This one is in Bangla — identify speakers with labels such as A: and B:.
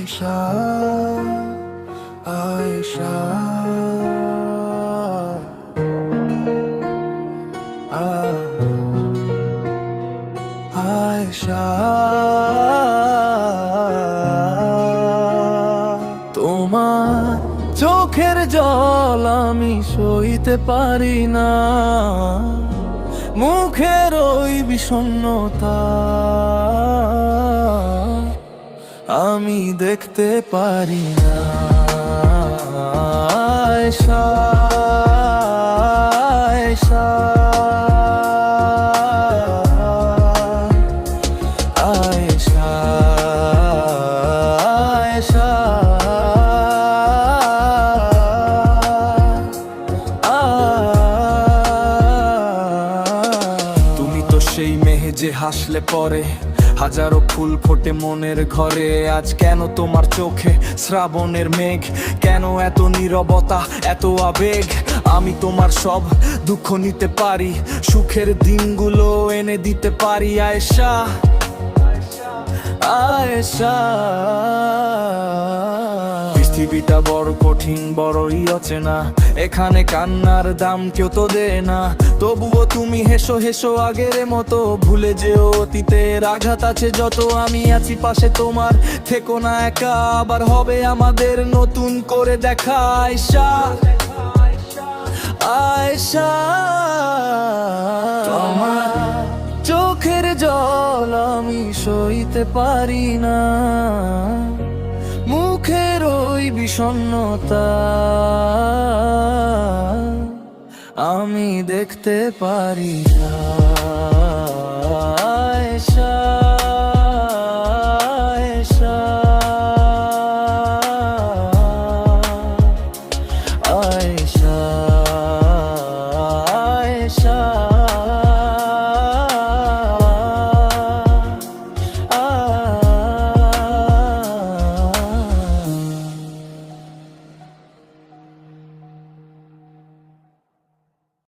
A: আয়েশা আয়েশা আয়েশা তোমার চোখের জল আমি সইতে পারি না, মুখের ওই বিষণ্ণতা আমি দেখতে পারি না। আয়েশা আয়েশা আয়েশা আয়েশা তুমি তো সেই মেঘ যে হাসলে পরে হাজারো ফুল ফোটে মনের ঘরে। আজ কেন তোমার চোখে শ্রাবণের মেঘ, কেন এত নীরবতা এত আবেগ? আমি তোমার সব দুঃখ নিতে পারি, সুখের দিনগুলো এনে দিতে পারি। আয়েশা আয়েশা পৃথিবীটা বড় কঠিন, বড়ই অচেনা, এখানে কান্নার দাম কেউ তো দেয় না। তবুও তুমি হেসো হেসো আগের মতো, ভুলে যেও অতীতের আঘাত আছে যত। আমি আছি পাশে তোমার, থেকো না একা, আবার হবে আমাদের নতুন করে দেখা। আয়েশা আয়েশা তোমার চোখের জল আমি সইতে পারি না, মুখের ওই বিষণ্ণতা আমি দেখতে পারি না। আয়েশা আয়েশা আয়েশা আয়েশা